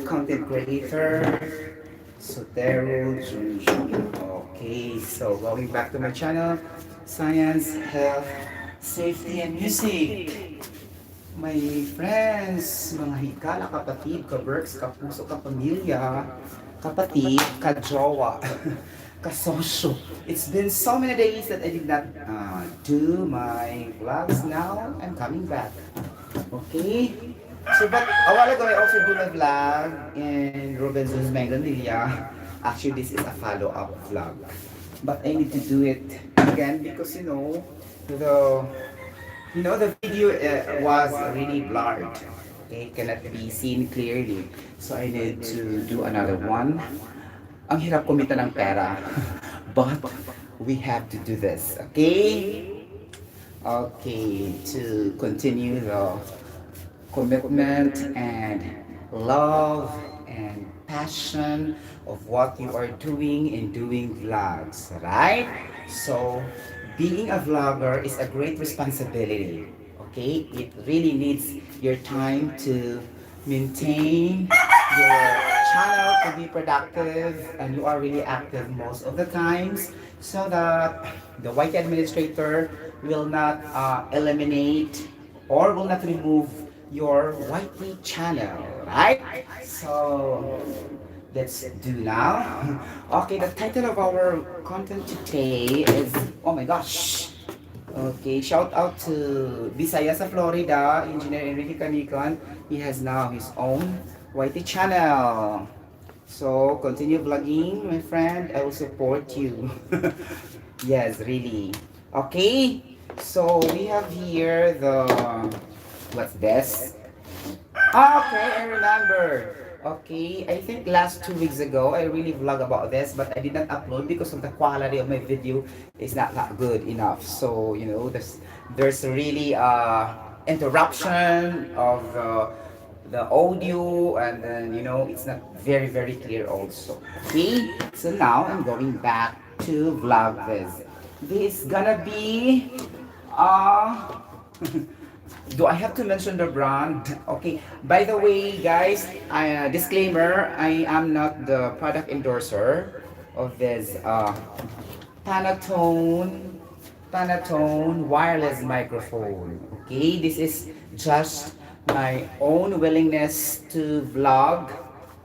content creator, Sotero. Okay, so going back to my channel, Science, Health, Safety, and Music. My friends, mga hikala, kapatid, ka-works, kapuso, kapamilya, kapatid, ka-jowa, kasosyo. It's been so many days that I did not do my vlogs. Now I'm coming back. Okay? So, but a while ago, I also do my vlog in Robinson's Magnolia. Actually, this is a follow-up vlog. But I need to do it again because, the the video was really blurred. Okay, cannot be seen clearly. So I need to do another one. Ang hirap kumita ng pera. But we have to do this. Okay? Okay, to continue the commitment and love and passion of what you are doing in doing vlogs, right? So, being a vlogger is a great responsibility. Okay, it really needs your time to maintain your channel to be productive, and you are really active most of the times, so that the white administrator will not eliminate or will not remove your YT channel, right? So let's do now. Okay, the title of our content today is, oh my gosh. Okay, shout out to Visayas, Florida, Engineer Enrique Canicon. He has now his own YT channel. So continue vlogging, my friend. I will support you. Yes, really. Okay, so we have here the, what's this? Okay, I remember. Okay, I think last 2 weeks ago, I really vlog about this, but I did not upload because of the quality of my video is not that good enough. So, there's really interruption of the audio, and then, it's not very, very clear also. Okay, so now I'm going back to vlog this. This is gonna be, do I have to mention the brand? Okay. By the way, guys, disclaimer, I am not the product endorser of this Panatone wireless microphone. Okay, this is just my own willingness to vlog,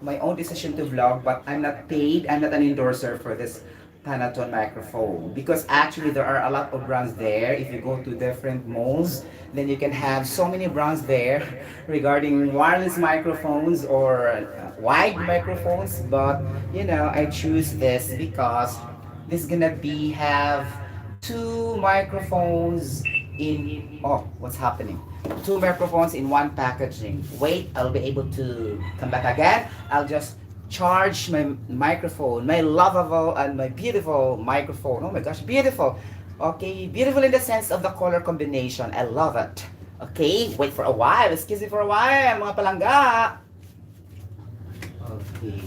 my own decision to vlog, but I'm not paid. I'm not an endorser for this Panatone microphone, because actually there are a lot of brands there. If you go to different malls, then you can have so many brands there regarding wireless microphones or wide microphones. But I choose this because this is gonna be have two microphones in, oh, what's happening, two microphones in one packaging. Wait, I'll be able to come back again. I'll just charge my microphone, my lovable and my beautiful microphone. Oh my gosh, beautiful. Okay, beautiful in the sense of the color combination. I love it. Okay, wait for a while. Excuse me for a while, mga palangga. Okay.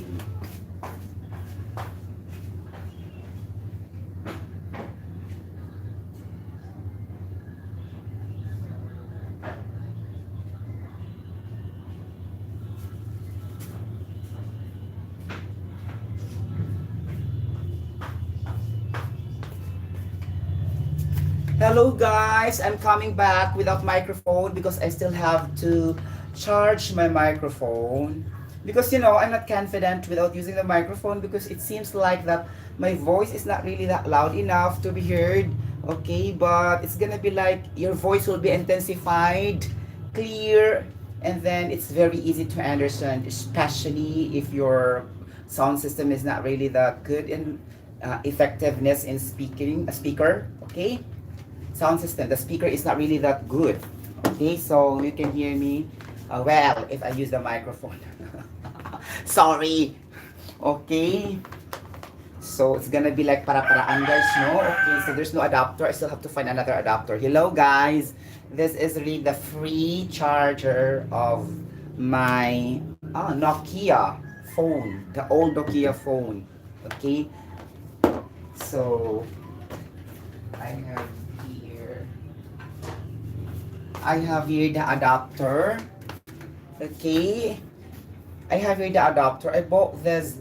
Hello guys, I'm coming back without microphone because I still have to charge my microphone, because I'm not confident without using the microphone, because it seems like that my voice is not really that loud enough to be heard. Okay, but it's gonna be like your voice will be intensified, clear, and then it's very easy to understand, especially if your sound system is not really that good in effectiveness in speaking a speaker. Okay, sound system, the speaker is not really that good. Okay, so you can hear me well if I use the microphone. Sorry. Okay, so it's gonna be like para-paraan, guys, no? Okay, so there's no adapter. I still have to find another adapter. Hello guys, this is really the free charger of my Nokia phone, the old Nokia phone. Okay, so I have here the adapter. Okay, I have here the adapter. I bought this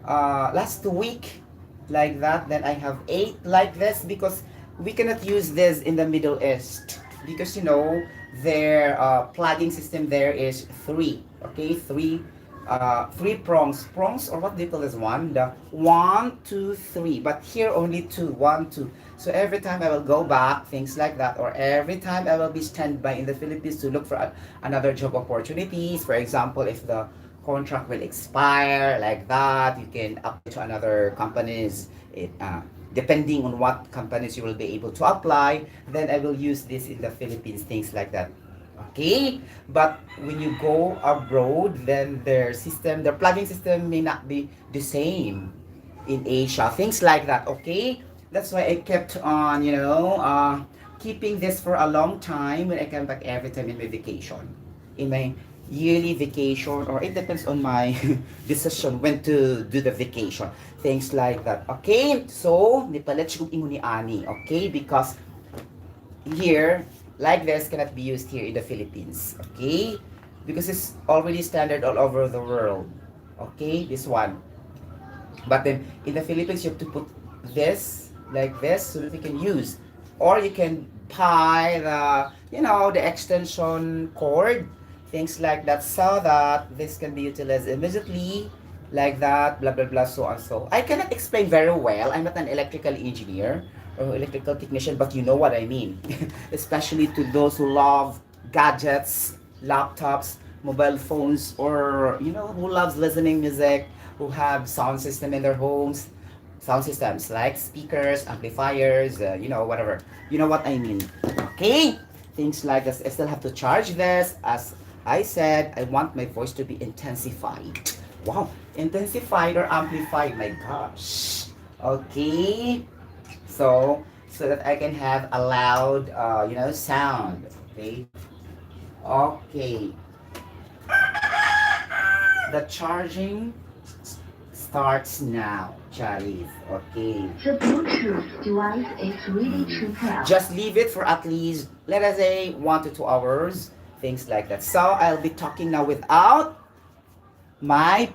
last week like that. Then I have 8 like this because we cannot use this in the Middle East because you know their plugging system there is 3. Okay, 3 prongs, or what they call this one, the 1 2 3, but here only 2, 1 2. So every time I will go back, things like that, or every time I will be standby in the Philippines to look for another job opportunities. For example, if the contract will expire like that, you can apply to another companies. Depending on what companies you will be able to apply, then I will use this in the Philippines, things like that. Okay, but when you go abroad, then their plugging system may not be the same in Asia, things like that. Okay, that's why I kept on, keeping this for a long time when I come back every time in my vacation, in my yearly vacation, or it depends on my decision when to do the vacation, things like that. Okay, so nipalit siya kung ingon ni Ani, okay, because here like this cannot be used here in the Philippines, okay, because it's already standard all over the world, okay, this one. But then in the Philippines, you have to put this like this so that we can use, or you can buy the extension cord, things like that, so that this can be utilized immediately, like that, blah blah blah, so on. So I cannot explain very well. I'm not an electrical engineer or electrical technician, but you know what I mean. Especially to those who love gadgets, laptops, mobile phones, or who loves listening music, who have sound system in their homes, sound systems like speakers, amplifiers, whatever. You know what I mean. Okay? Things like this. I still have to charge this. As I said, I want my voice to be intensified. Wow, intensified or amplified, my gosh. Okay? So that I can have a loud, sound. Okay? Okay. The charging starts now, Charlie. Okay. The Bluetooth device is ready to pair. Just leave it for at least, let us say, 1 to 2 hours, things like that. So I'll be talking now without my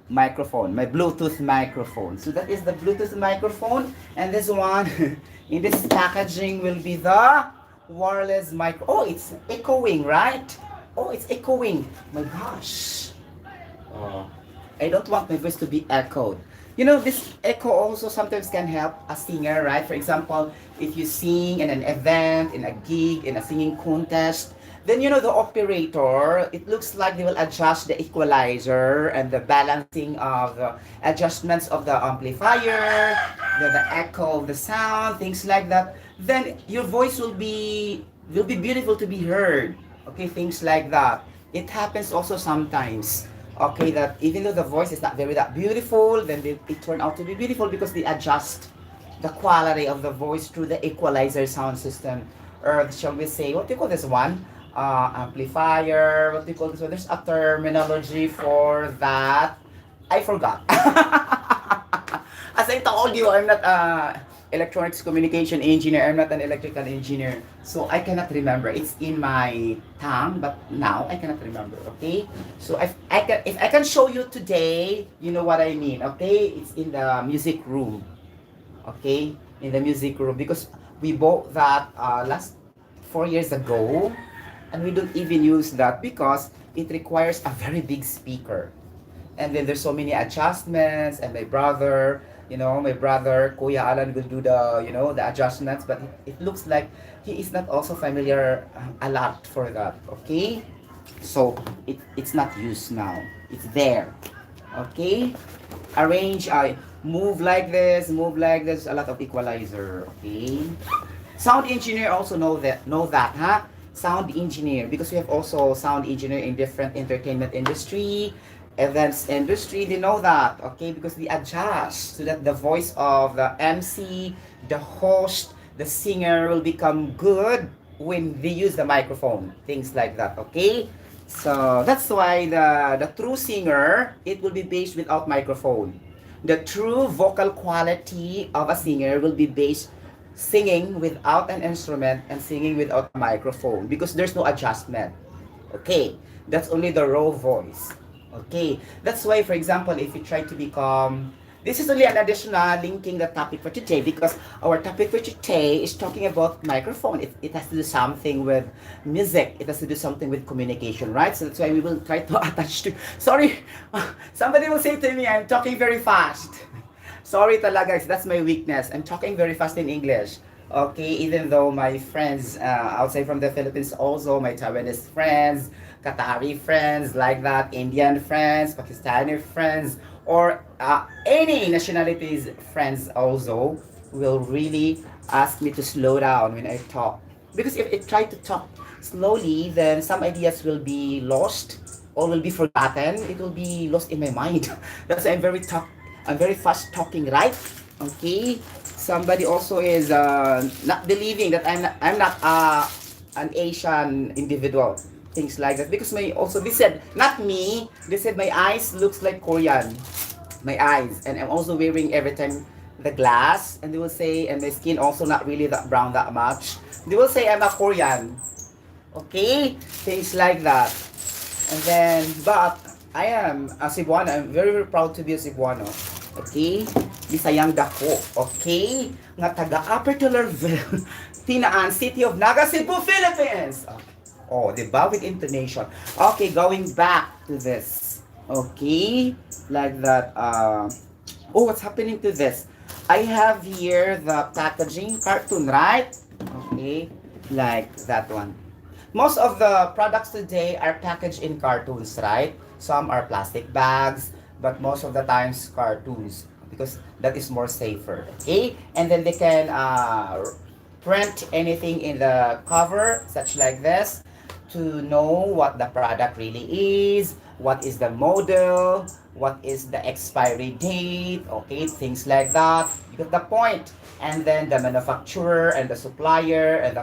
microphone, my Bluetooth microphone. So that is the Bluetooth microphone, and this one in this packaging will be the wireless micro. Oh, it's echoing, right? Oh, it's echoing. My gosh. Oh, I don't want my voice to be echoed. This echo also sometimes can help a singer, right? For example, if you sing in an event, in a gig, in a singing contest, then the operator, it looks like they will adjust the equalizer and the balancing of the adjustments of the amplifier, the echo of the sound, things like that. Then your voice will be beautiful to be heard. Okay, things like that. It happens also sometimes. Okay, that even though the voice is not very that beautiful, then it turned out to be beautiful because they adjust the quality of the voice through the equalizer sound system, or shall we say, what do you call this one? Amplifier. What do you call this one? There's a terminology for that. I forgot. As I told you, I'm not electronics communication engineer. I'm not an electrical engineer, so I cannot remember. It's in my tongue, but now I cannot remember. Okay, so if I can show you today, you know what I mean. Okay, it's in the music room. Okay, in the music room, because we bought that last 4 years ago, and we don't even use that because it requires a very big speaker, and then there's so many adjustments, and my brother Kuya Alan will do the adjustments, but it looks like he is not also familiar a lot for that. Okay, so it's not used now, it's there. Okay, arrange, I move like this, a lot of equalizer. Okay, sound engineer also know that, huh? Sound engineer, because we have also sound engineer in different entertainment industry, events industry. They know that, okay, because they adjust so that the voice of the MC, the host, the singer will become good when they use the microphone, things like that. Okay, so that's why the true singer, it will be based without microphone. The true vocal quality of a singer will be based singing without an instrument and singing without a microphone, because there's no adjustment. Okay, that's only the raw voice. Okay, that's why, for example, if you try to become, this is only an additional linking the topic for today because our topic for today is talking about microphone. It has to do something with music. It has to do something with communication, right? So that's why we will try to attach to. Sorry, somebody will say to me, I'm talking very fast. Sorry talaga, that's my weakness. I'm talking very fast in English. Okay, even though my friends outside from the Philippines also, my Taiwanese friends, Qatari friends, like that, Indian friends, Pakistani friends, or any nationalities friends also will really ask me to slow down when I talk. Because if I try to talk slowly, then some ideas will be lost or will be forgotten. It will be lost in my mind. That's why I'm very fast talking, right? Okay. Somebody also is not believing that I'm not an Asian individual. Things like that. Because my also they said not me. They said my eyes looks like Korean. My eyes, and I'm also wearing every time the glass, and they will say, and my skin also not really that brown that much. They will say I'm a Korean. Okay, things like that. And then, but I am a Cebuano. I'm very, very proud to be a Cebuano. Okay? Bisayang dako. Okay? Nga taga Upper Tullerville, Tinaan, City of Naga, Cebu, Philippines. Okay. Oh, di ba? With intonation. Okay, going back to this. Okay? Like that. Oh, what's happening to this? I have here the packaging cartoon, right? Okay? Like that one. Most of the products today are packaged in cartoons, right? Some are plastic bags, but most of the times cartoons because that is more safer. Okay, and then they can print anything in the cover, such like this, to know what the product really is, what is the model, what is the expiry date, okay, things like that. Because the point, and then the manufacturer and the supplier and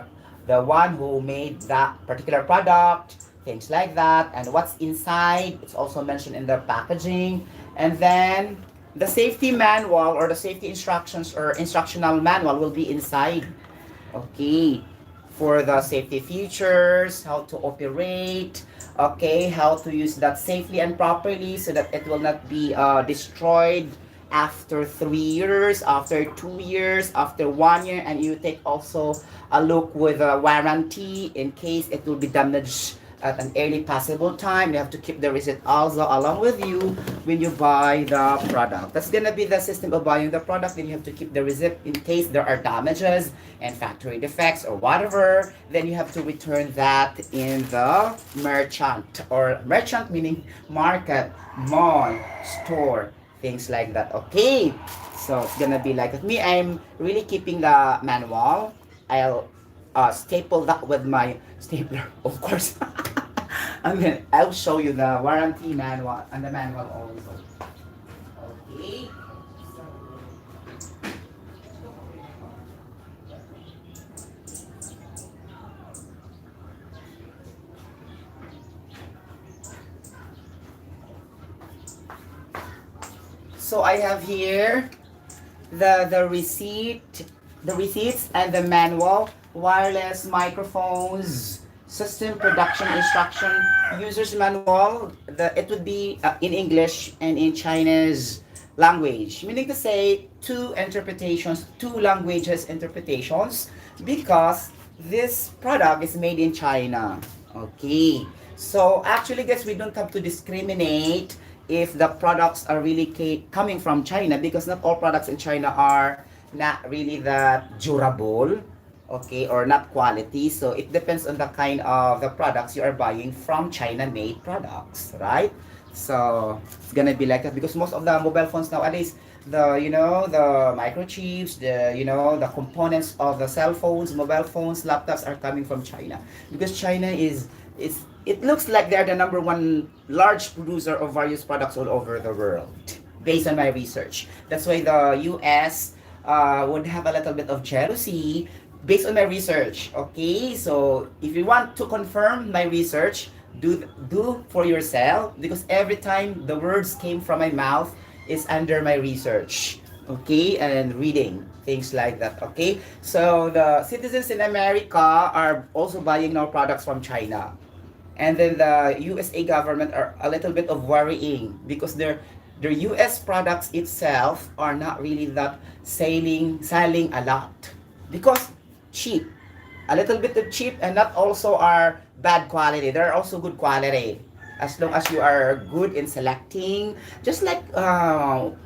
the one who made that particular product, things like that, and what's inside, it's also mentioned in the packaging. And then the safety manual or the safety instructions or instructional manual will be inside. Okay, for the safety features, how to operate, okay, how to use that safely and properly so that it will not be destroyed after 3 years, after 2 years, after 1 year, and you take also a look with a warranty in case it will be damaged at an early possible time. You have to keep the receipt also along with you when you buy the product. That's gonna be the system of buying the product. Then you have to keep the receipt in case there are damages and factory defects or whatever. Then you have to return that in the merchant, or merchant meaning market, mall, store, things like that. Okay, so it's gonna be like that. Me, I'm really keeping the manual. I'll staple that with my stapler, of course. I mean, I'll show you the warranty manual and the manual also. Okay. So I have here the receipt, the receipts and the manual, wireless microphones, system production instruction, user's manual. It would be in English and in Chinese language, meaning to say two interpretations, two languages interpretations, because this product is made in China. Okay, so actually guys, we don't have to discriminate if the products are really coming from China, because not all products in China are not really that durable, okay, or not quality. So it depends on the kind of the products you are buying from China made products, right? So it's gonna be like that because most of the mobile phones nowadays, the the microchips, the components of the cell phones, mobile phones, laptops are coming from China, because China is it looks like they're the number one large producer of various products all over the world, based on my research. That's why the US would have a little bit of jealousy based on my research. Okay, so if you want to confirm my research, do for yourself, because every time the words came from my mouth is under my research. Okay, and reading things like that. Okay, so the citizens in America are also buying now products from China. And then the USA government are a little bit of worrying because their US products itself are not really that selling a lot because cheap, a little bit of cheap, and not also are bad quality. They're also good quality as long as you are good in selecting, just like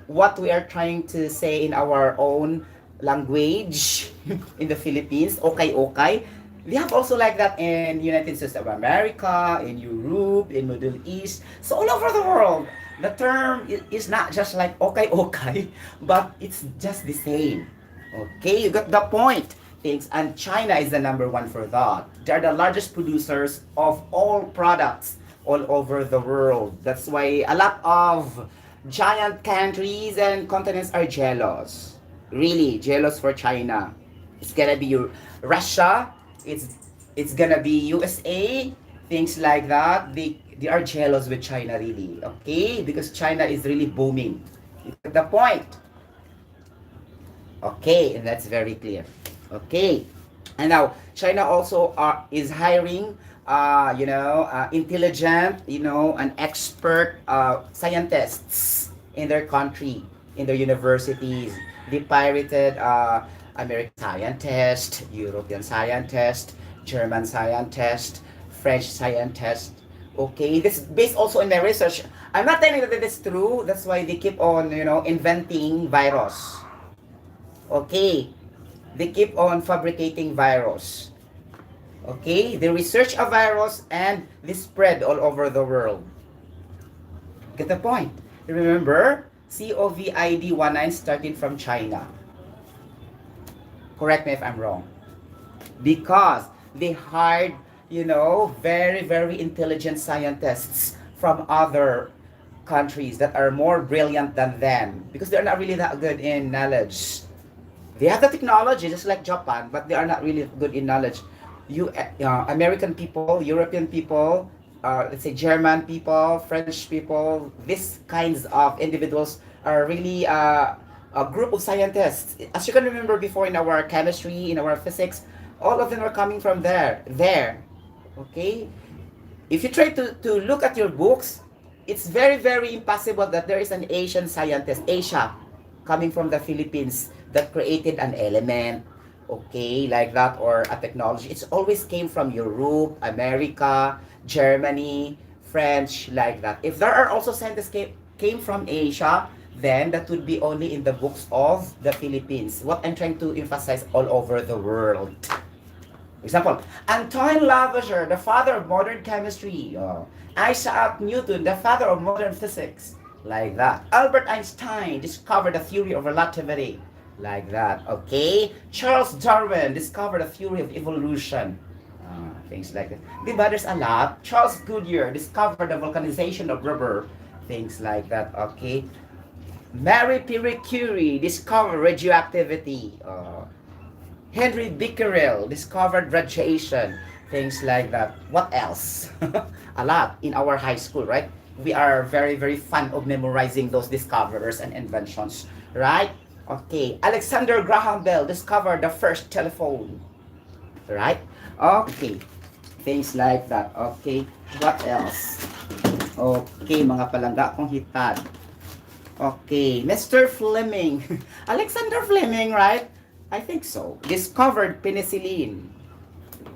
what we are trying to say in our own language in the Philippines, okay, okay. We have also like that in United States of America, in Europe, in Middle East, so all over the world. The term is not just like okay, okay, but it's just the same. Okay, you got the point. Things, and China is the number one for that. They're the largest producers of all products all over the world. That's why a lot of giant countries and continents are jealous. Really jealous for China. It's gonna be Russia. It's it's gonna be USA. Things like that. They are jealous with China really. Okay, because China is really booming. You get the point. Okay, and that's very clear. Okay, and now China also is hiring, intelligent, and expert scientists in their country, in their universities. They pirated American scientist, European scientist, German scientist, French scientist. Okay, this is based also in my research. I'm not telling that it is true. That's why they keep on, inventing virus. Okay, they keep on fabricating virus. Okay, they research a virus and they spread all over the world. Get the point? Remember, COVID-19 started from China. Correct me if I'm wrong. Because they hired, very, very intelligent scientists from other countries that are more brilliant than them because they're not really that good in knowledge. They have the technology just like Japan, but they are not really good in knowledge. American people, European people, let's say German people, French people, these kinds of individuals are really a group of scientists. As you can remember before in our chemistry, in our physics, all of them are coming from there. Okay? If you try to look at your books, it's very, very impossible that there is an Asian scientist, Asia, coming from the Philippines that created an element, okay, like that, or a technology. It's always came from Europe, America, Germany, French, like that. If there are also scientists came from Asia, then that would be only in the books of the Philippines. What I'm trying to emphasize all over the world. For example, Antoine Lavoisier, the father of modern chemistry. Isaac Newton, the father of modern physics. Like that. Albert Einstein discovered the theory of relativity. Like that. Okay? Charles Darwin discovered the theory of evolution. Things like that. Diba, there's a lot. Charles Goodyear discovered the vulcanization of rubber. Things like that. Okay? Marie Curie discovered radioactivity. Henry Becquerel discovered radiation. Things like that. What else? A lot in our high school, right? We are very, very fond of memorizing those discoverers and inventions, right? Okay, Alexander Graham Bell discovered the first telephone, right? Okay, things like that. Okay, what else? Okay, mga palangga kong hitad. Okay, Mr. Fleming. Alexander Fleming, right? I think so. Discovered penicillin.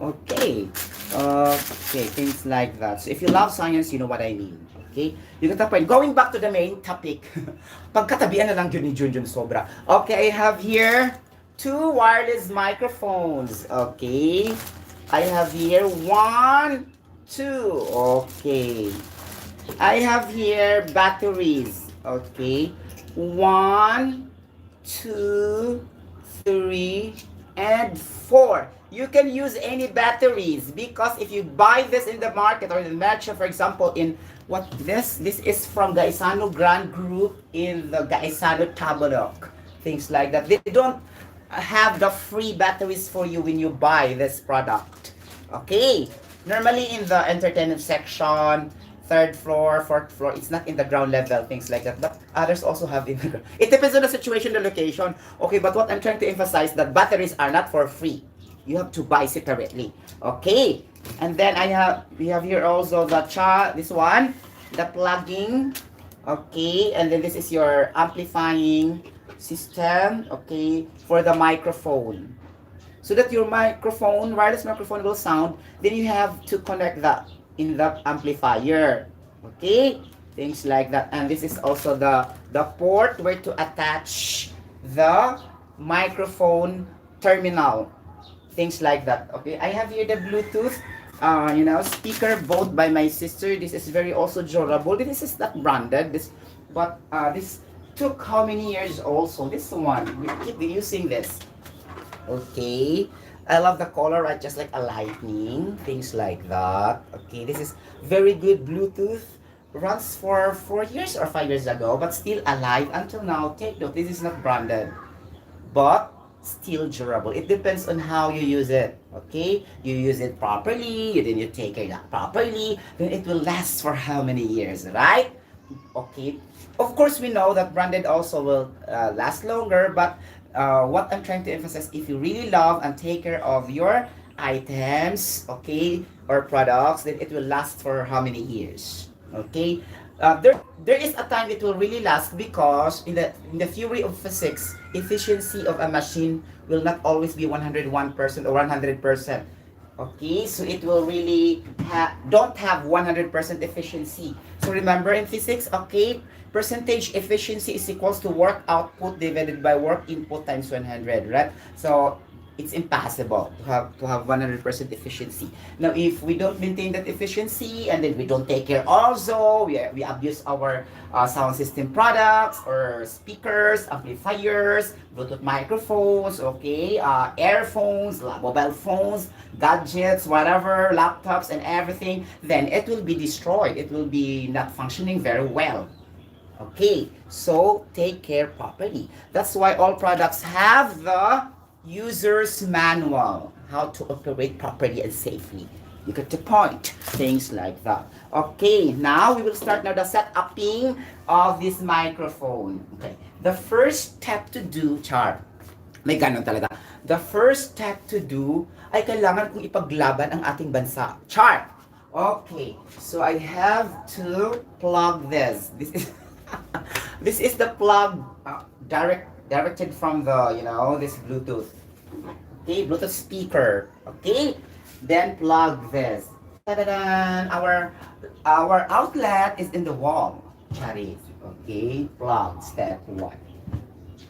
Okay. Okay, things like that. So if you love science, you know what I mean. Okay? You got the point. Going back to the main topic. Pagkatabian na lang yun ni Junjun sobra. Okay, I have here two wireless microphones. Okay. I have here one, two. Okay. I have here batteries. Okay. One, two, three, and four. You can use any batteries because if you buy this in the market or in the merchant, for example, in what this is from Gaisano Grand Group in the Gaisano Tabalok, things like that. They don't have the free batteries for you when you buy this product. Okay, normally in the entertainment section, third floor, fourth floor, it's not in the ground level, things like that. But others also have in the ground. It depends on the situation, the location. Okay, but what I'm trying to emphasize that batteries are not for free. You have to buy separately. Okay, And then we have here also the this one, the plugging. Okay, and then this is your amplifying system, okay, for the microphone. So that your microphone, wireless microphone will sound, then you have to connect that in the amplifier. Okay? Things like that. And this is also the port where to attach the microphone terminal. Things like that. Okay? I have here the Bluetooth speaker bought by my sister. This is very also durable. This is not branded. This took how many years also? This one. We keep using this. Okay. I love the color, right? Just like a lightning, things like that. Okay, this is very good Bluetooth. Runs for 4 years or 5 years ago, but still alive until now. Take note, this is not branded, but still durable. It depends on how you use it. Okay, you use it properly, then you take it out properly, then it will last for how many years, right? Okay. Of course, we know that branded also will last longer, but what I'm trying to emphasize, if you really love and take care of your items, okay, or products, then it will last for how many years? Okay. There is a time it will really last because in the theory of physics, efficiency of a machine will not always be 101% or 100%. Okay, so it will really don't have 100% efficiency. So remember in physics, okay, percentage efficiency is equals to work output divided by work input times 100, right? So it's impossible to have 100% efficiency. Now, if we don't maintain that efficiency and then we don't take care also, we abuse our sound system products or speakers, amplifiers, Bluetooth microphones, okay, earphones, mobile phones, gadgets, whatever, laptops and everything, then it will be destroyed. It will be not functioning very well. Okay, so take care properly. That's why all products have the user's manual, how to operate properly and safely. You get the point. Things like that. Okay, now we will start now the setuping of this microphone. Okay, the first step to do, Char, may ganon talaga. The first step to do ay kailangan kong ipaglaban ang ating bansa. Char! Okay, so I have to plug this. This is this is the plug directed from the this Bluetooth. Okay, Bluetooth speaker. Okay, then plug this. Ta-da-dan! Our outlet is in the wall. Charis. Okay, plug step 1.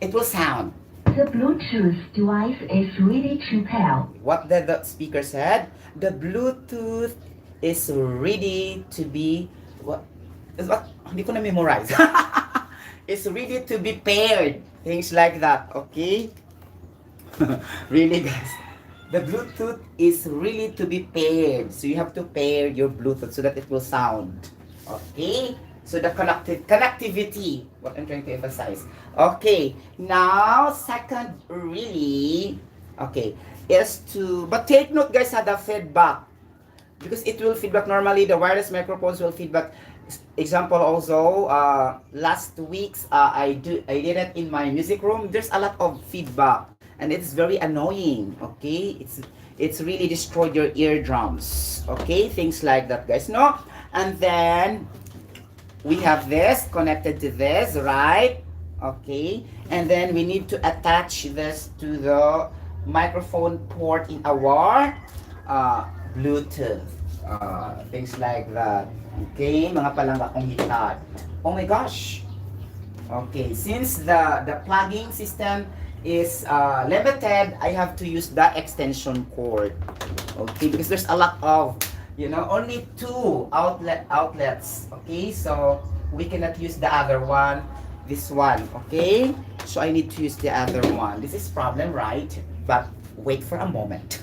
It will sound. The Bluetooth device is ready to pair. What the speaker said? The Bluetooth is ready to be what? Is what? Hindi ko na memorize. It's ready to be paired. Things like that. Okay? Really, guys. The Bluetooth is really to be paired. So you have to pair your Bluetooth so that it will sound. Okay? So the connectivity, what I'm trying to emphasize. Okay. Now, second, really, okay, is to, but take note, guys, the feedback. Because it will feedback normally, the wireless microphones will feedback. Example also, last week's, I did it in my music room. There's a lot of feedback. And it's very annoying, okay? It's really destroyed your eardrums, okay? Things like that, guys, no? And then we have this connected to this, right? Okay, and then we need to attach this to the microphone port in our Bluetooth, things like that. Okay, mga palangga kong hitad. Oh my gosh. Okay, since the plugging system is limited, I have to use the extension cord. Okay, because there's a lot of, only 2 outlets. Okay, so we cannot use the other one, this one. Okay, so I need to use the other one. This is problem, right? But wait for a moment.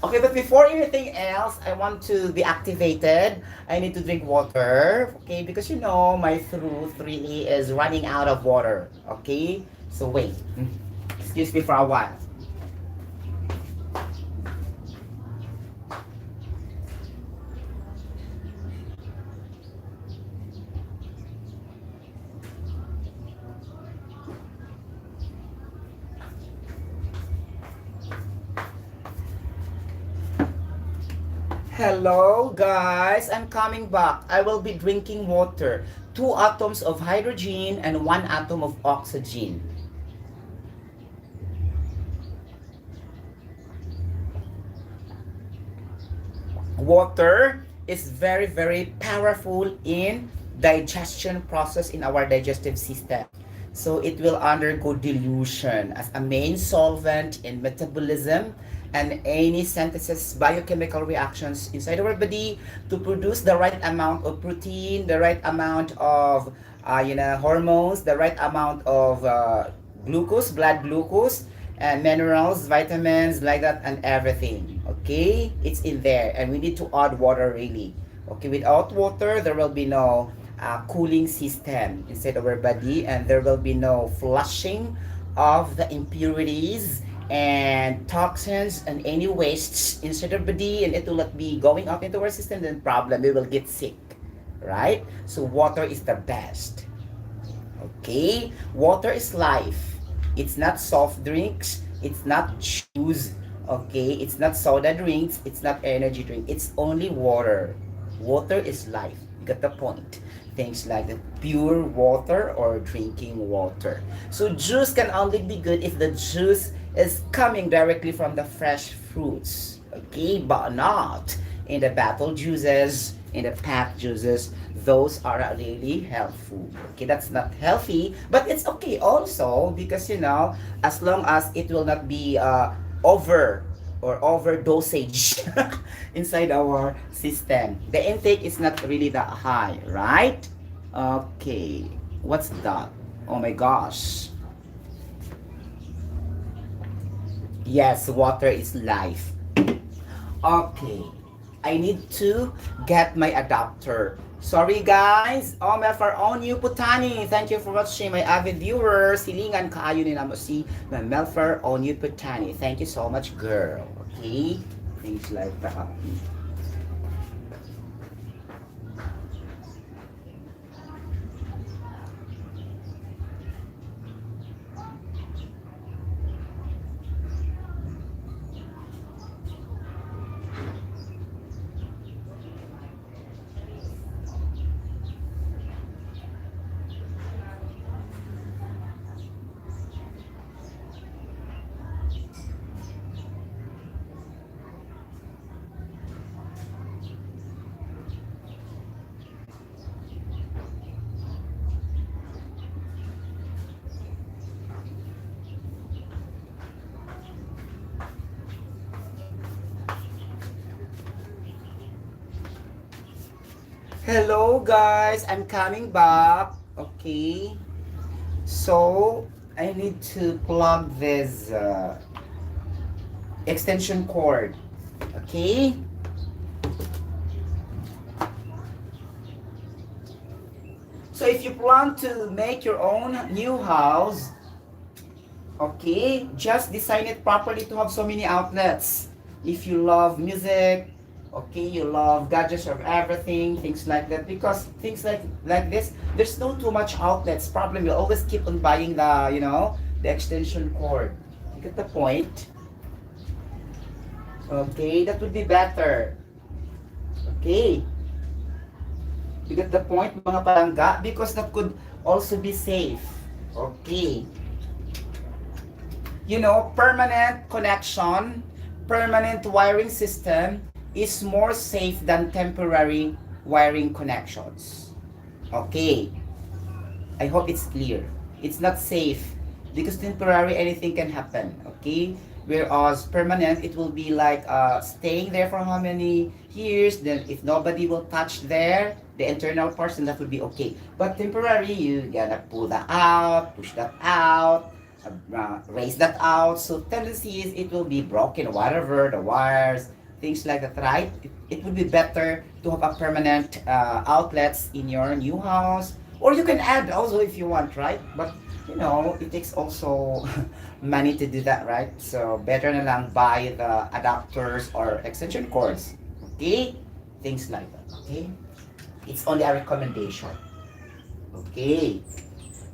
Okay, but before anything else, I want to be activated. I need to drink water. Okay, because my throat really is running out of water. Okay, so wait. Excuse me for a while. Hello guys, I'm coming back. I will be drinking water. Two atoms of hydrogen and one atom of oxygen. Water is very very powerful in digestion process in our digestive system. So it will undergo dilution as a main solvent in metabolism and any synthesis biochemical reactions inside our body to produce the right amount of protein, the right amount of hormones, the right amount of glucose, blood glucose, and minerals, vitamins, like that, and everything. Okay, it's in there, and we need to add water really. Okay, without water, there will be no cooling system inside our body, and there will be no flushing of the impurities and toxins and any wastes inside our body, and it will not be going out into our system. Then problem, we will get sick, right? So water is the best. Okay, water is life. It's not soft drinks, it's not juice, okay, it's not soda drinks, it's not energy drink, it's only water. Water is life. You got the point. Things like the pure water or drinking water. So juice can only be good if the juice is coming directly from the fresh fruits, okay, but not in the bottled juices, in the packed juices. Those are really helpful. Okay, that's not healthy, but it's okay also because as long as it will not be over or overdosage inside our system. The intake is not really that high, right? Okay, what's that? Oh my gosh. Yes, water is life. Okay, I need to get my adapter. Sorry guys, Melfar on you Putani. Thank you for watching my avid viewers. Silingan kaayo nila mo si Melfar on you Putani. Thank you so much girl. Okay, things like that. Hello guys, I'm coming back. Okay, so I need to plug this extension cord. Okay, so if you plan to make your own new house, okay, just design it properly to have so many outlets. If you love music, okay, you love gadgets of everything, things like that, because things like this, there's no too much outlets. Problem, you always keep on buying the extension cord. You get the point? Okay, that would be better. Okay, you get the point mga palangga, because that could also be safe. Okay, permanent connection, permanent wiring system is more safe than temporary wiring connections. Okay, I hope it's clear. It's not safe because temporary anything can happen. Okay, whereas permanent, it will be like staying there for how many years. Then if nobody will touch there the internal person, that will be okay. But temporary, you gotta pull that out, push that out, raise that out. So tendency is it will be broken, whatever the wires, things like that, right? It would be better to have a permanent outlets in your new house, or you can add also if you want, right? But it takes also money to do that, right? So better na lang buy the adapters or extension cords, okay? Things like that, okay? It's only a recommendation, okay?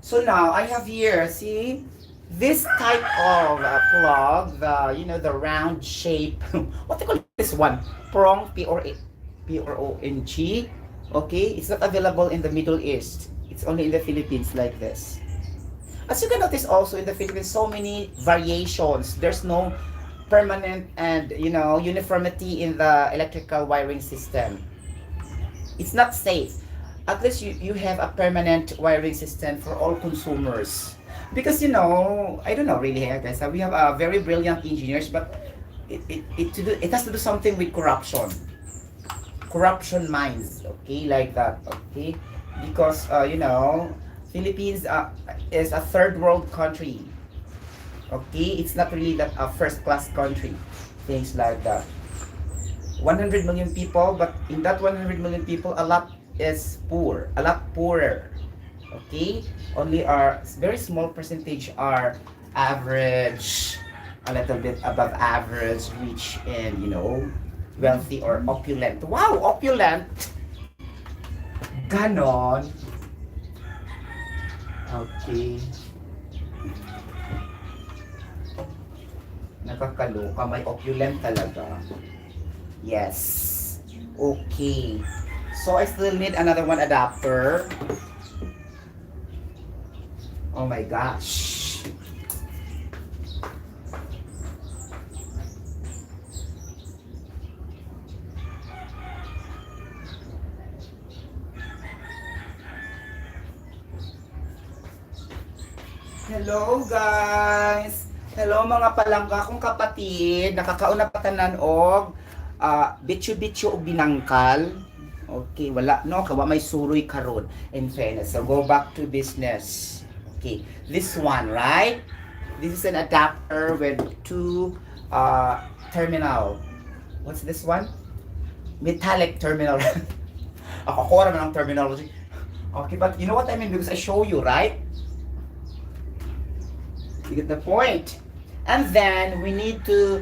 So now I have here, see, this type of plug, the round shape, what they call This one, prong, P-R-O-N-G. Okay, it's not available in the Middle East. It's only in the Philippines like this. As you can notice also in the Philippines, so many variations. There's no permanent and uniformity in the electrical wiring system. It's not safe. At least you have a permanent wiring system for all consumers. Because I don't know really, guys. We have very brilliant engineers, but it has to do something with corruption minds. Okay, like that. Okay, because Philippines is a third world country. Okay, it's not really that a first class country. Things like that. 100 million people, but in that 100 million people, a lot is poor, a lot poorer. Okay, only our very small percentage are average, a little bit above average, rich, and wealthy or opulent. Wow, opulent. Ganon. Okay. Nakakaloka, may opulent talaga. Yes. Okay. So I still need another one adapter. Oh my gosh. Hello guys. Hello mga palangga kong kapatid. Nakakauna pa tanan og bityo-bityo og binangkal. Okay, wala no kawa may suroy karon in fairness. So go back to business. Okay, this one, right? This is an adapter with two terminal. What's this one? Metallic terminal. Ako ko naman ang terminology. Okay, but you know what I mean because I show you, right? You get the point. And then we need to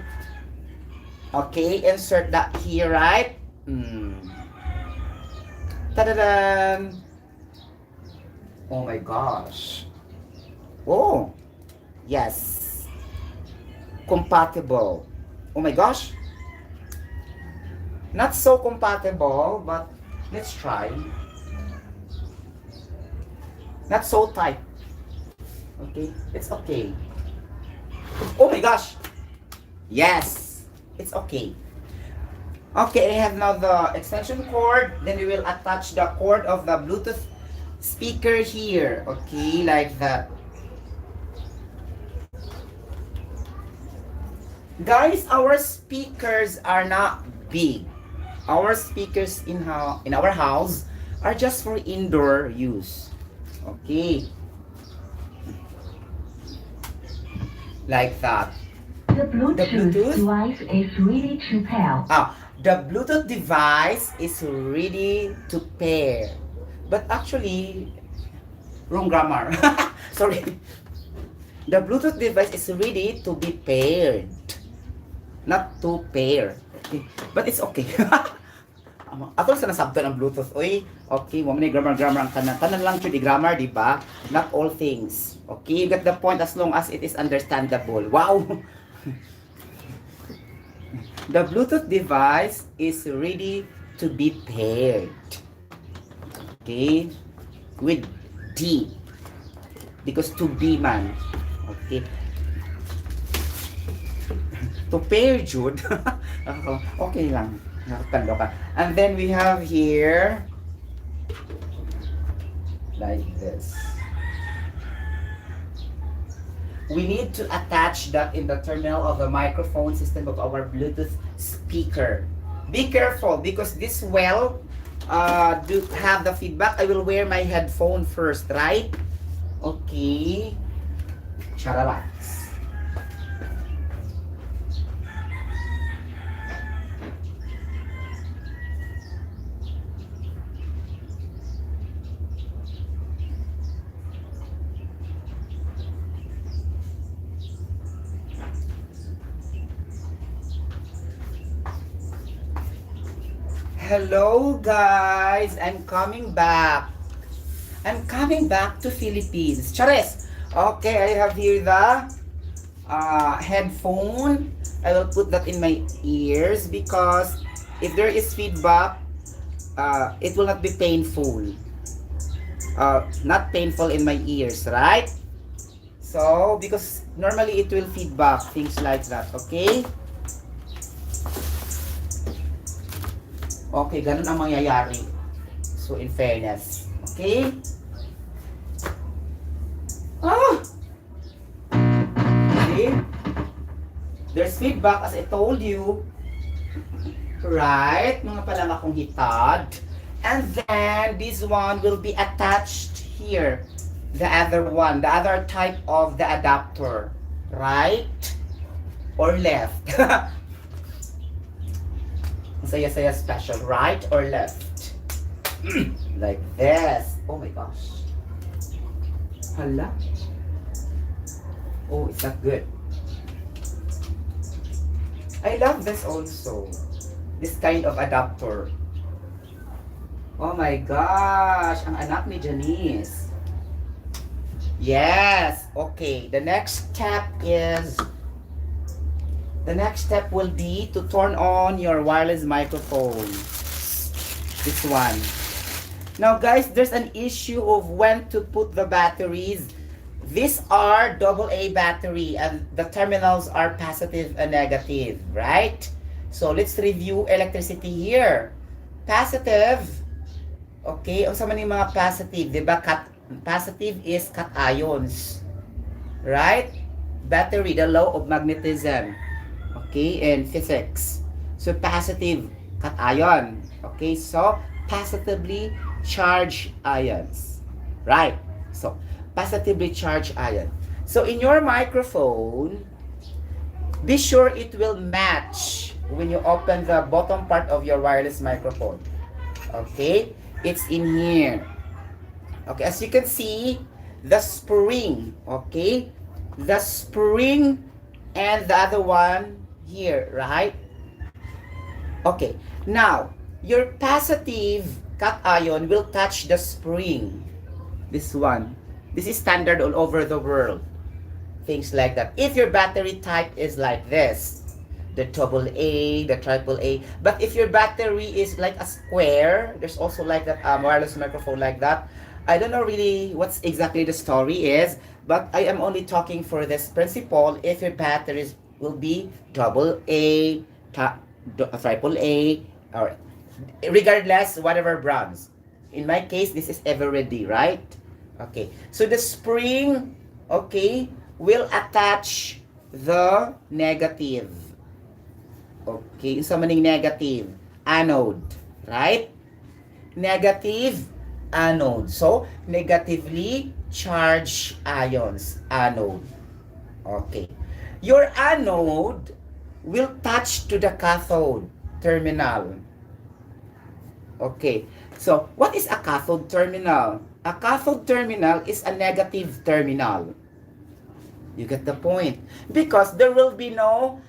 insert that here, right? Ta-da-dan! Oh my gosh. Oh, yes. Compatible. Oh my gosh. Not so compatible, but let's try. Not so tight. Okay, it's okay. Oh my gosh. Yes, it's okay. Okay, I have now the extension cord. Then we will attach the cord of the Bluetooth speaker here. Okay, like that. Guys, our speakers are not big. Our speakers in our house are just for indoor use. Okay. Like that. The Bluetooth device is ready to pair. The Bluetooth device is ready to pair. But actually, wrong grammar. Sorry. The Bluetooth device is ready to be paired. Not to pair. Okay. But it's okay. Atol sa nasabto ng Bluetooth. Uy, okay, mo man grammar ang tanan. Tanan lang jud grammar, di ba? Not all things. Okay, you get the point as long as it is understandable. Wow. The Bluetooth device is ready to be paired. Okay, with D. Because to be man. Okay. To pair jud. Okay lang. Nakakalo ka. And then we have here like this. We need to attach that in the terminal of the microphone system of our Bluetooth speaker. Be careful because this do have the feedback. I will wear my headphone first, right? Okay. Charalax. Hello guys, I'm coming back. I'm coming back to Philippines. Charis! Okay, I have here the headphone. I will put that in my ears because if there is feedback, it will not be painful. Not painful in my ears, right? So, because normally it will feedback, things like that, okay? Okay, ganun ang mangyayari. So, in fairness, okay? Ah! See? There's feedback as I told you. Right? Mga palang akong hitad. And then, this one will be attached here. The other one, the other type of the adapter. Right? Or left? Saya-saya special. Right or left? Like this. Oh my gosh. Hala. Oh, it's not good. I love this also. This kind of adapter. Oh my gosh. Ang anak ni Janice. Yes. Okay. The next step will be to turn on your wireless microphone. This one. Now guys, there's an issue of when to put the batteries. These are AA battery and the terminals are positive and negative, right? So let's review electricity here. Positive. Okay, ang sama ng mga positive, 'di ba? Positive is cations. Right? Battery, the law of magnetism. Okay, in physics. So positive cation. Okay, so positively charged ions. Right? So positively charged ion. So in your microphone, be sure it will match when you open the bottom part of your wireless microphone. Okay? It's in here. Okay, as you can see, the spring, okay? The spring and the other one here, right? Okay. Now, your positive cation will touch the spring. This one. This is standard all over the world. Things like that. If your battery type is like this, the AA, the AAA. But if your battery is like a square, there's also like that wireless microphone like that. I don't know really what's exactly the story is, but I am only talking for this principle. If your batteries will be AA, AAA, or regardless, whatever brands. In my case, this is Everready, right? Okay. So the spring, okay, will attach the negative. Okay, sa maning negative, anode, right? Negative anode. So, negatively charged ions, anode. Okay. Your anode will touch to the cathode terminal. Okay. So, what is a cathode terminal? A cathode terminal is a negative terminal. You get the point? Because there will be no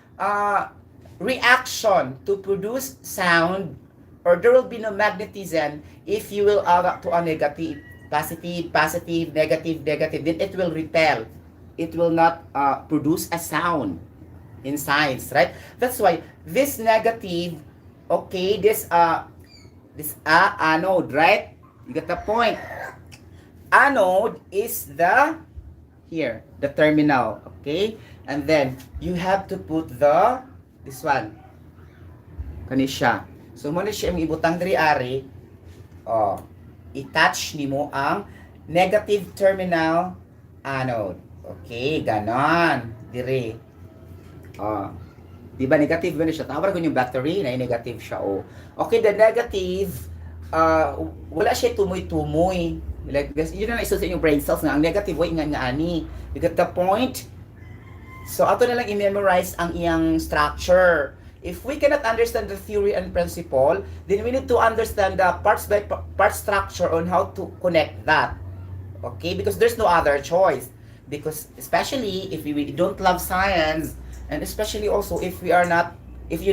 reaction to produce sound, or there will be no magnetism if you will to a negative, positive, negative, then it will repel. It will not produce a sound in science, right? That's why this negative, okay, this anode, right? You get the point. Anode is the terminal, okay? And then you have to put this one. Kani siya. So mo na siya ibutang diri ari. I-touch nimo ang negative terminal anode. Okay, ganon. Diri. Di ba negative ba siya? Tawag ko yung battery na negative siya. Okay, the negative wala siya tumoy-tumoy. Like this, yun na iso sa inyong brain cells nga ang negative way nga ani. You get the point? So ato na lang i-memorize ang iyang structure. If we cannot understand the theory and principle, then we need to understand the parts by part structure on how to connect that. Okay? Because there's no other choice. Because especially if we don't love science, and especially also if you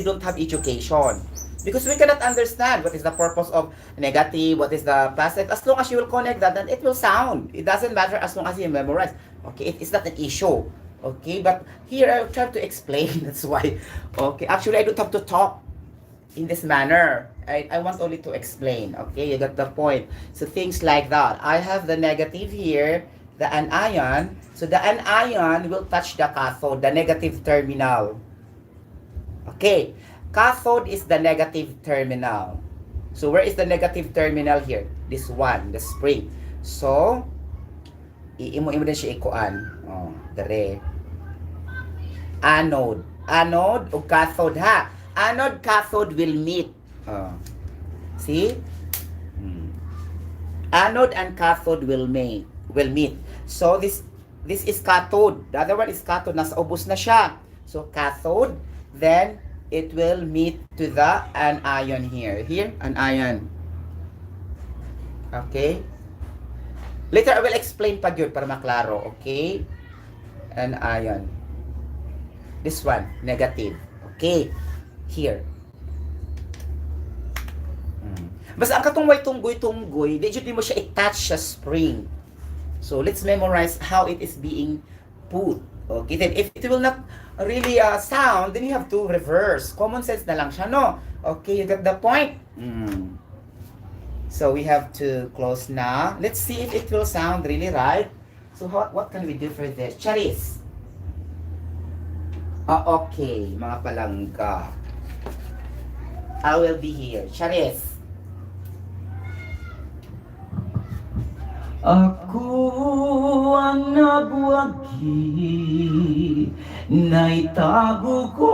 don't have education. Because we cannot understand what is the purpose of negative, what is the positive. As long as you will connect that, then it will sound. It doesn't matter as long as you memorize. Okay, it is not an issue. Okay, but here I try to explain. That's why. Okay, actually I don't have to talk in this manner. I want only to explain. Okay, you got the point. So things like that. I have the negative here, the anion. So the anion will touch the cathode, the negative terminal. Okay, cathode is the negative terminal. So where is the negative terminal here? This one, the spring. So, iimo-imo din siya ikuan. Oh, dere. Anode. Anode o cathode ha. Anode, cathode will meet. Oh. See? Hmm. Anode and cathode will meet. So this is cathode. The other one is cathode. Nasa ubos na siya. So cathode, then it will meet to the anion here. Here, an ion. Okay? Later I will explain pag yun para maklaro. Okay? An ion. This one, negative. Okay? Here. Basta ang katong way tunggoy-tunggoy, di jud mo siya i-touch sa spring. So let's memorize how it is being put. Okay, then if it will not really sound, then you have to reverse. Common sense na lang siya, no? Okay, you got the point? So we have to close now. Let's see if it will sound really right. So what can we do for this? Charis. Okay, mga palangga. I will be here. Charis. Ako ang nabuwagi, naitago ko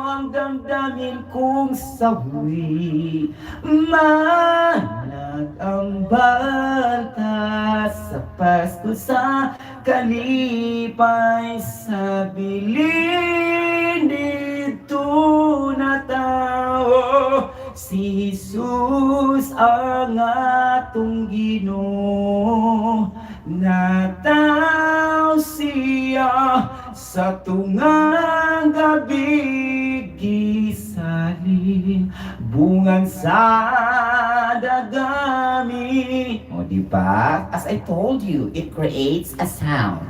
ang damdamin kong sawi. Manag ang banta sa Pasko sa kalipay sa bilin dito na tao. Si Jesus ang atong Ginoo, nataw siya sa tungang gabi, gisalin bungan sa dagami. O diba? As I told you, it creates a sound.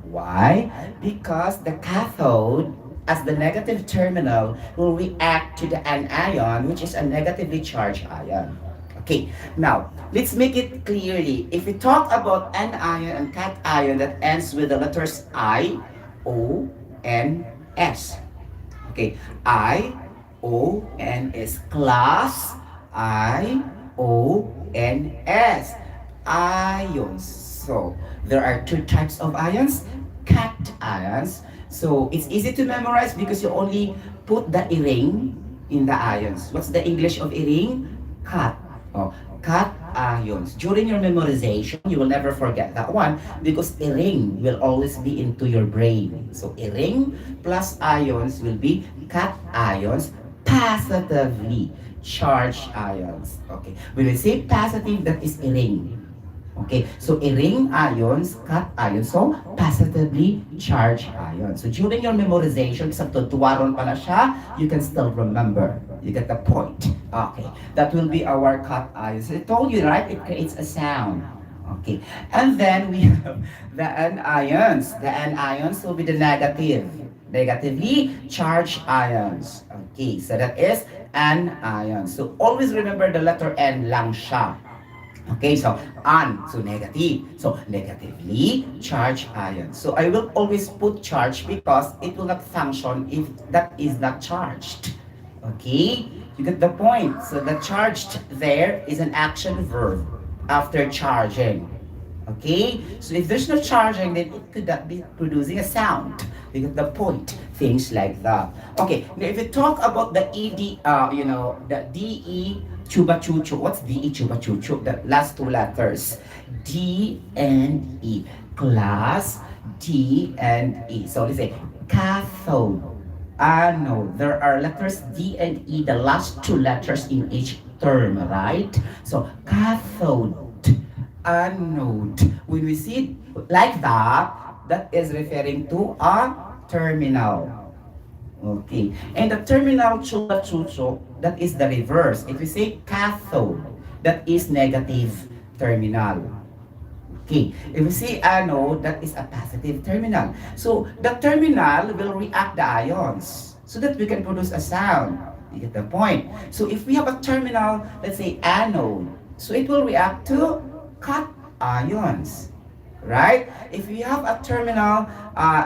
Why? Because the cathode as the negative terminal will react to the anion, which is a negatively charged ion. Okay, now let's make it clearly. If we talk about anion and cation that ends with the letters I, O, N, S. Okay, I, O, N is class I, O, N, S. Ions. So there are two types of ions, cations. So it's easy to memorize because you only put the ring in the ions. What's the English of ring? Cat. Oh, cat ions. During your memorization, you will never forget that one because a ring will always be into your brain. So a ring plus ions will be cat ions, positively charged ions. Okay. When we say positive, that is a ring. Okay, so a ring ions, cat ions, so positively charged ions. So during your memorization, sa tutuwaron pa na siya, you can still remember. You get the point. Okay, that will be our cat ions. I told you, right? It creates a sound. Okay, and then we have the anions. The anions will be the negatively charged ions. Okay, so that is anion. So always remember the letter N lang siya. Okay, so so negative. So negatively charged ions. So I will always put charge because it will not function if that is not charged. Okay, you get the point. So the charged there is an action verb after charging. Okay, so if there's no charging, then it could not be producing a sound. You get the point. Things like that. Okay, now if you talk about the ED, the DE chuba chuchu. What's DE chuba chuchu? The last two letters. D and E. Class D and E. So let's say cathode. Anode. There are letters D and E, the last two letters in each term, right? So cathode, anode. When we see it like that, that is referring to a terminal. Okay. And the terminal chuba chucho, that is the reverse. If we say cathode, that is negative terminal. Okay, if we see anode, that is a positive terminal. So the terminal will react the ions so that we can produce a sound. You get the point? So if we have a terminal, let's say anode, so it will react to cut ions, right? If we have a terminal,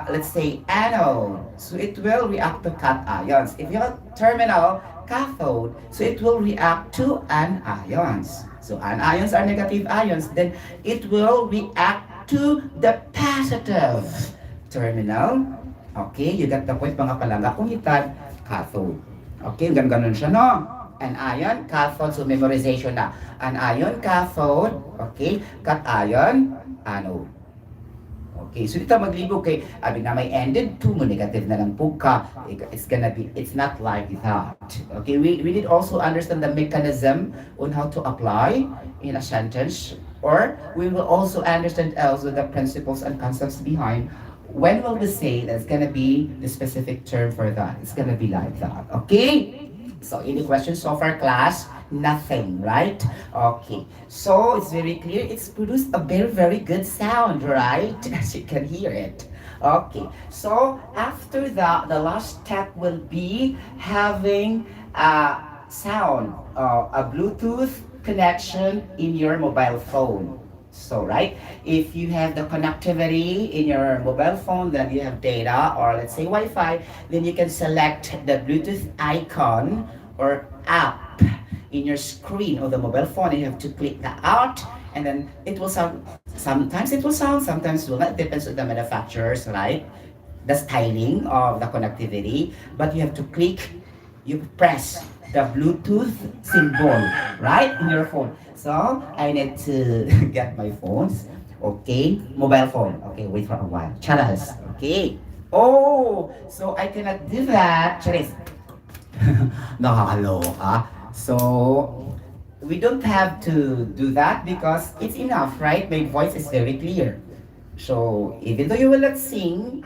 let's say anode, so it will react to cut ions. If you have a terminal cathode, so it will react to anions. So anions are negative ions, then it will react to the positive terminal. Okay, you got the point mga palangga. Kung itan, cathode. Okay, ganun siya, no? An ion, cathode, so memorization na. An ion, cathode, okay, cation, anode. Okay, so dito maglibog kay abi na may ended 2 mo negative na lang po ka. It's gonna be, it's not like that. Okay, we need also understand the mechanism on how to apply in a sentence, or we will also understand also the principles and concepts behind when will we say that's gonna be the specific term for that. It's gonna be like that. Okay? So any questions so far, class? Nothing, right? Okay. So it's very clear. It's produced a very, very good sound, right? As you can hear it. Okay. So after that, the last step will be having a sound, a Bluetooth connection in your mobile phone. So, right, if you have the connectivity in your mobile phone, then you have data or let's say Wi-Fi, then you can select the Bluetooth icon or app in your screen of the mobile phone, and you have to click the out, and then it will sound, sometimes it will sound, sometimes it will not, depends on the manufacturers, right? The styling of the connectivity, but you have to click, you press the Bluetooth symbol, right, in your phone. So I need to get my phones. Okay, mobile phone. Okay, wait for a while. Charas. Okay. Oh, so I cannot do that. Charis. Nakakaloka. So we don't have to do that because it's enough, right? My voice is very clear. So even though you will not sing,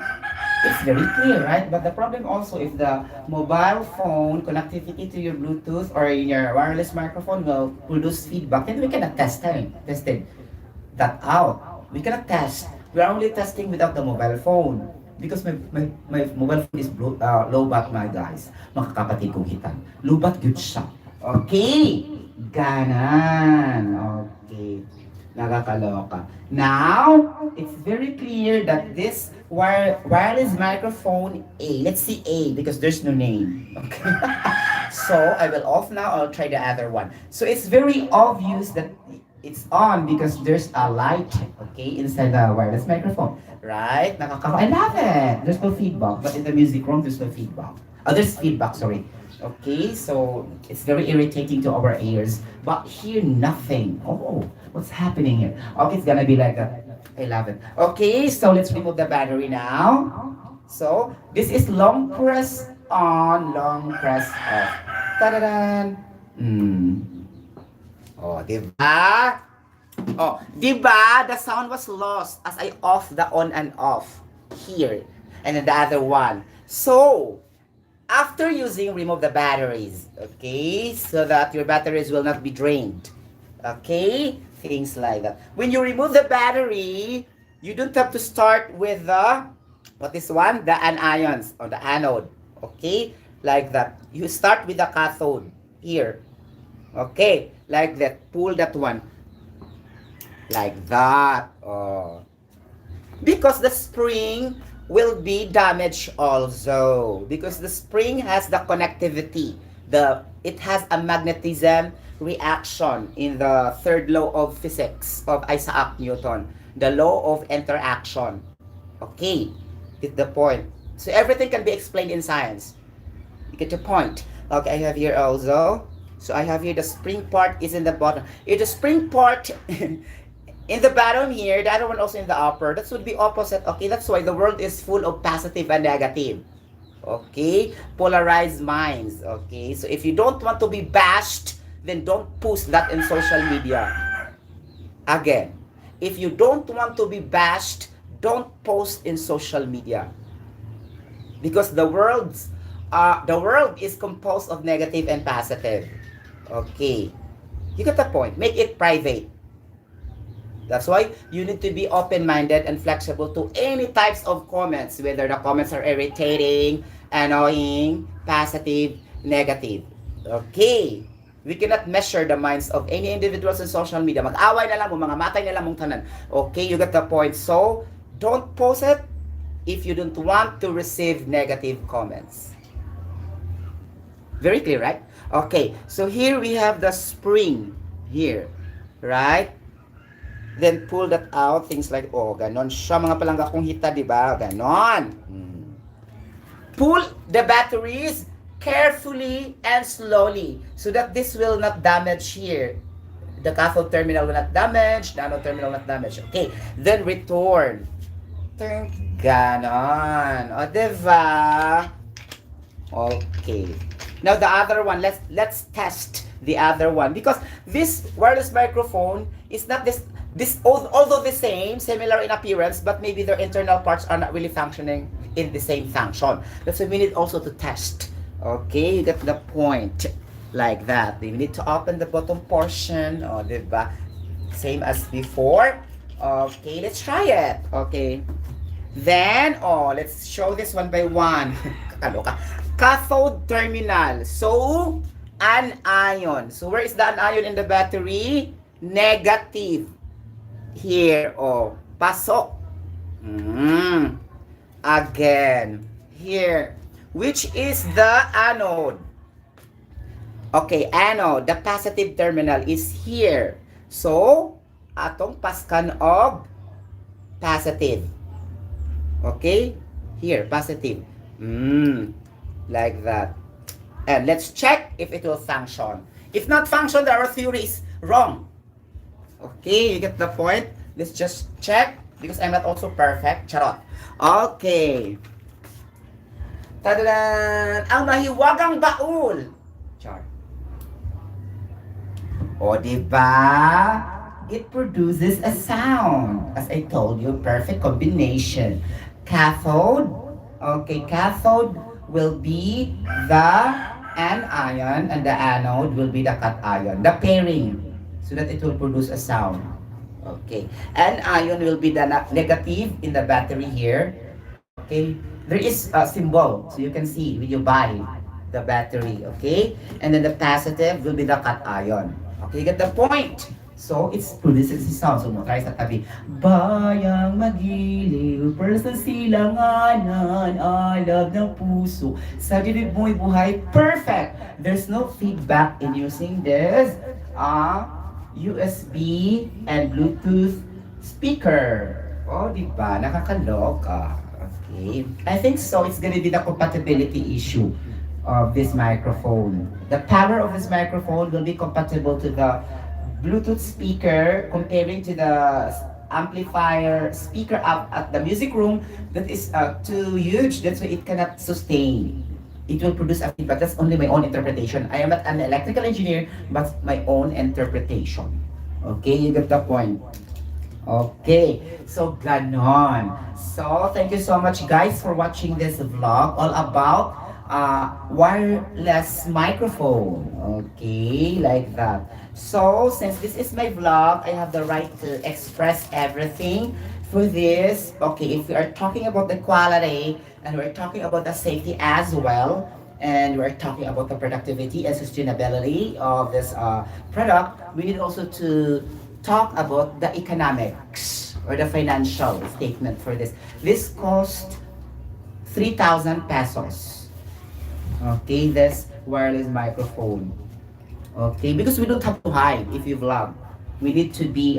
it's very clear, right? But the problem also if the mobile phone connectivity to your Bluetooth or in your wireless microphone will produce feedback, then we cannot test it that out. We cannot test. We are only testing without the mobile phone. Because my mobile phone is low bat, my guys. Mga kapatid kong hitan. Low bat good siya. Okay. Ganan. Okay. Nakakaloka. Now, it's very clear that this wireless microphone A, let's see A because there's no name. Okay. So I will off now, I'll try the other one. So it's very obvious that it's on because there's a light, okay, inside the wireless microphone. Right? I love it. There's no feedback, but in the music room, there's no feedback. Oh, there's feedback, sorry. Okay, so it's very irritating to our ears. But here, nothing. Oh, what's happening here? Okay, it's gonna be like that. I love it. Okay, so let's remove the battery now. So, this is long press on, long press off. Ta-da-dan! Oh, diba? Oh, diba? The sound was lost as I off the on and off here. And then the other one. So, after using, remove the batteries. Okay? So that your batteries will not be drained. Okay? Things like that. When you remove the battery, you don't have to start with the, what is one? The anions or the anode. Okay? Like that. You start with the cathode. Here. Okay? Like that. Pull that one. Like that. Oh. Because the spring will be damaged also. Because the spring has the connectivity. It has a magnetism reaction in the third law of physics of Isaac Newton. The law of interaction. Okay. Get the point. So everything can be explained in science. You get the point. Okay, I have here also. So I have here the spring part is in the bottom. If the spring part in the bottom here, the other one also in the upper, that would be opposite. Okay, that's why the world is full of positive and negative. Okay, polarized minds. Okay, so if you don't want to be bashed, then don't post that in social media. Again, if you don't want to be bashed, don't post in social media. Because the world is composed of negative and positive. Okay. You get the point. Make it private. That's why you need to be open-minded and flexible to any types of comments, whether the comments are irritating, annoying, positive, negative. Okay. We cannot measure the minds of any individuals in social media. Mag-away na lang mo, mga matay na lang mong tanan. Okay, you get the point. So, don't post it if you don't want to receive negative comments. Very clear, right? Okay, so here we have the spring here, right? Then pull that out, things like, oh, ganon siya, mga palangga kong hita, di ba? Ganon. Pull the batteries carefully and slowly so that this will not damage here. The cathode terminal will not damage, the anode terminal will not damage. Okay, then return. Ganon. O, diba? Okay. Now the other one, let's test the other one because this wireless microphone is not this although the same, similar in appearance, but maybe their internal parts are not really functioning in the same function. That's why we need also to test. Okay, you get the point. Like that. We need to open the bottom portion. O, diba? Same as before. Okay, let's try it. Okay. Then, let's show this one by one. Ano ka? Cathode terminal. So, anion. So, where is the anion in the battery? Negative. Here, pasok. Again. Here. Which is the anode? Okay, anode. The positive terminal is here. So, atong paskan og positive. Okay? Here, positive. Like that. And let's check if it will function. If not function, our theory is wrong. Okay, you get the point? Let's just check because I'm not also perfect. Charot. Okay. Tadadan! Ang mahiwagang baul. Char. O, diba? It produces a sound. As I told you, perfect combination. Cathode. Okay, cathode will be the anion and the anode will be the cation. The pairing. So that it will produce a sound. Okay. Anion will be the negative in the battery here. Okay. There is a symbol. So you can see when you buy the battery. Okay. And then the positive will be the cation. Okay, get the point. So, it's produces the sound. So, mo tayo sa tabi. Bayang magiliw, pearls ng silanganan, alab ng puso, sa dibdib mo'y buhay. Perfect! There's no feedback in using this USB and Bluetooth speaker. Oh, di ba? Nakakaloka. Okay. I think so. It's gonna be the compatibility issue of this microphone. The power of this microphone will be compatible to the Bluetooth speaker comparing to the amplifier speaker up at the music room that is too huge. That's why it cannot sustain. It will produce a feedback. That's only my own interpretation. I am not an electrical engineer, but my own interpretation. Okay, you get the point. Okay, so ganon. So thank you so much guys for watching this vlog all about wireless microphone. Okay, like that. So, since this is my vlog, I have the right to express everything for this. Okay, if we are talking about the quality and we're talking about the safety as well, and we're talking about the productivity and sustainability of this product, we need also to talk about the economics or the financial statement for this. This cost 3,000 pesos. Okay, this wireless microphone. Okay, because we don't have to hide if you vlog. We need to be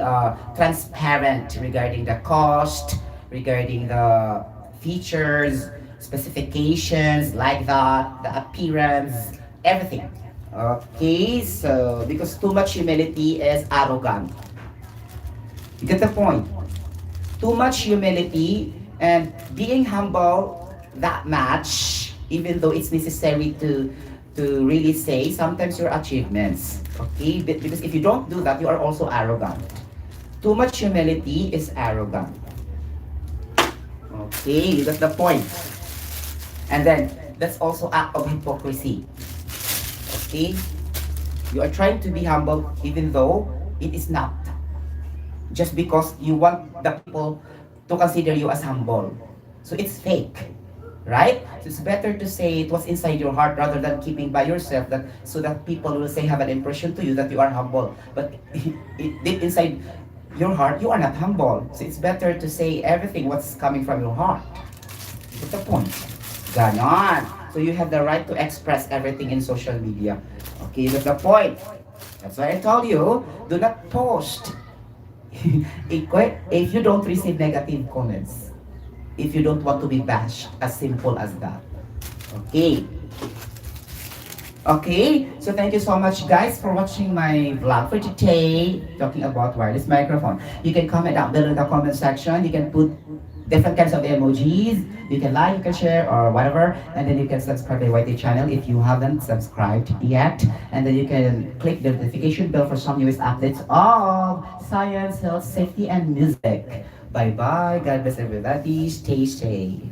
transparent regarding the cost, regarding the features, specifications, like that, the appearance, everything. Okay, so because too much humility is arrogant. You get the point? Too much humility and being humble that much, even though it's necessary to really say sometimes your achievements. Okay? Because if you don't do that, you are also arrogant. Too much humility is arrogant. Okay, you got the point. And then, that's also act of hypocrisy. Okay? You are trying to be humble even though it is not. just because you want the people to consider you as humble. So it's fake, right? So it's better to say it was inside your heart rather than keeping by yourself, that so that people will say have an impression to you that you are humble, but deep inside your heart you are not humble. So it's better to say everything what's coming from your heart. That's the point. Ganon. So you have the right to express everything in social media. Okay, that's the point. That's why I told you, do not post if you don't receive negative comments. If you don't want to be bashed, as simple as that. Okay. Okay, so thank you so much guys for watching my vlog for today, talking about wireless microphone. You can comment down below in the comment section. You can put different kinds of emojis. You can like, you can share, or whatever. And then you can subscribe to the YT channel if you haven't subscribed yet. And then you can click the notification bell for some newest updates of science, health, safety, and music. Bye-bye. God bless everybody. Stay safe.